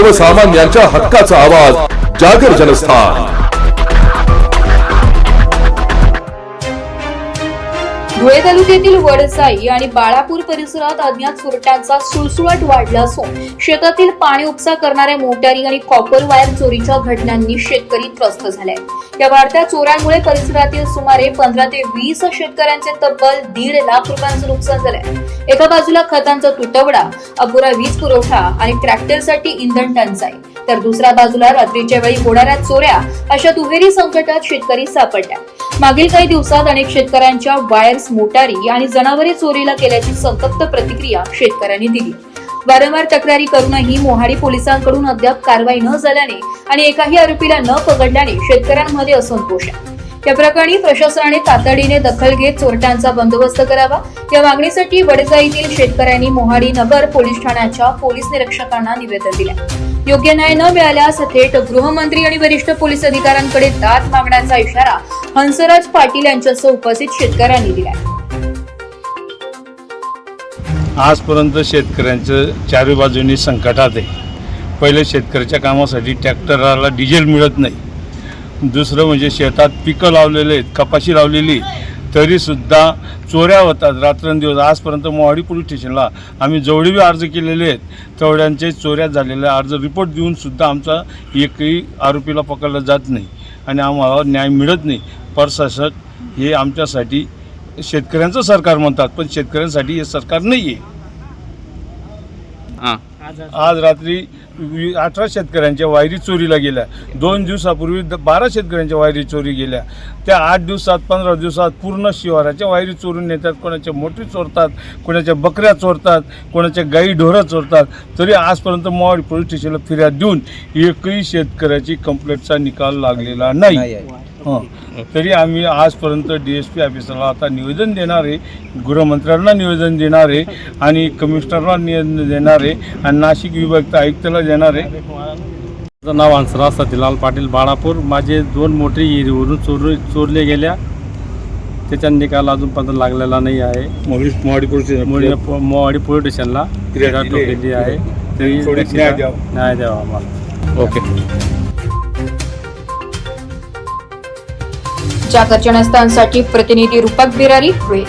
सर्वसामान्यांच्या हक्काचा आवाज जागर जनस्थान। धुळे तालुक्यातील वडसाई आणि बाळापूर परिसरात अज्ञात चोरट्यांचा सुळसुळाट वाढला असून शेतातील पाणी उपसा करणाऱ्या मोटारी आणि कॉपर वायर चोरीच्या घटनांनी शेतकरी त्रस्त झाले। या वाढत्या चोऱ्यांमुळे परिसरातील सुमारे 15 ते 20 शेतकऱ्यांचे तब्बल 1.5 लाख रुपयांचे नुकसान झाले। एका बाजूला खतांचा तुटवडा, अपुरा वीज पुरवठा आणि ट्रॅक्टरसाठी इंधन टंचाई, तर दुसऱ्या बाजूला रात्रीच्या वेळी होणाऱ्या चोऱ्या, अशा दुहेरी संकटात शेतकरी सापडल्या। मागील काही दिवसात अनेक शेतकऱ्यांच्या वायर्स, मोटारी आणि जनावरे चोरीला गेल्याची संतप्त प्रतिक्रिया शेतकऱ्यांनी दिली। वारंवार तक्रारी करूनही मोहाडी पोलिसांकडून अद्याप कारवाई न झाल्याने आणि एकाही आरोपीला न पकडल्याने शेतकऱ्यांमध्ये असंतोष आहे। या प्रकरणी प्रशासनाने तातडीने दखल घेत चोरट्यांचा बंदोबस्त करावा, या मागणीसाठी वडसाईतील शेतकऱ्यांनी मोहाडी नगर पोलीस ठाण्याच्या पोलीस निरीक्षकांना निवेदन दिले। योग्य न्याय न मिळाल्यास थेट गृहमंत्री आणि वरिष्ठ पोलीस अधिकाऱ्यांकडे दाद मागण्याचा इशारा हंसराज पाटील यांच्यासह उपस्थित शेतकऱ्यांनी दिला। आजपर्यंत शेतकऱ्यांचं चारी बाजूनी संकटात आहे। पहिले शेतकऱ्याच्या कामासाठी ट्रॅक्टरला डिझेल मिळत नाही, दुसरं म्हणजे शेतात पिकं लावलेले आहेत, कपाशी लावलेली, तरीसुद्धा चोऱ्या होतात रात्रंदिवस। आजपर्यंत मोहाडी पोलीस स्टेशनला आम्ही जेवढे बी अर्ज केलेले आहेत तेवढ्यांचे चोऱ्या झालेले अर्ज रिपोर्ट देऊनसुद्धा आमचा एकही आरोपीला पकडलं जात नाही आणि आम्हाला न्याय मिळत नाही। प्रशासक हे आमच्यासाठी शेतकऱ्यांचं सरकार म्हणतात, पण शेतकऱ्यांसाठी हे सरकार नाही आहे। आज रात्री 18 शेतकऱ्यांच्या वायरी चोरीला गेल्या, 2 दिवसापूर्वी 12 शेतकऱ्यांच्या वायरी चोरी गेल्या। त्या 8 दिवसात 15 दिवसात पूर्ण शिवाराच्या वायरी चोरून नेतात, कोणाच्या मोटरी चोरतात, कोणाच्या बकऱ्या चोरतात, कोणाच्या गाई ढोरं चोरतात। तरी आजपर्यंत मोहाडी पोलीस स्टेशनला फिर्याद देऊन एकही शेतकऱ्याची कंप्लेंटचा निकाल लागलेला नाही। तरी आम्ही आजपर्यंत DSP ऑफिसरला आता निवेदन देणार आहे, गृहमंत्र्यांना निवेदन देणार आहे आणि कमिशनरला निवेदन देणार आहे आणि नाशिक विभागीय आयुक्ताला देणार आहे। माझं नाव हंसराज सतीलाल पाटील, बाळापूर। माझे 2 मोटरी विहिरीवरून चोरले गेल्या, त्याचा निकाल अजूनपर्यंत लागलेला नाही आहे। मोहाडी पोलीस स्टेशनला फिर्याद केली आहे, तरी न्याय द्यावा आम्हाला। ओके। जागर जनस्थानसाठी प्रतिनिधी रूपक बिरारी, धुळे।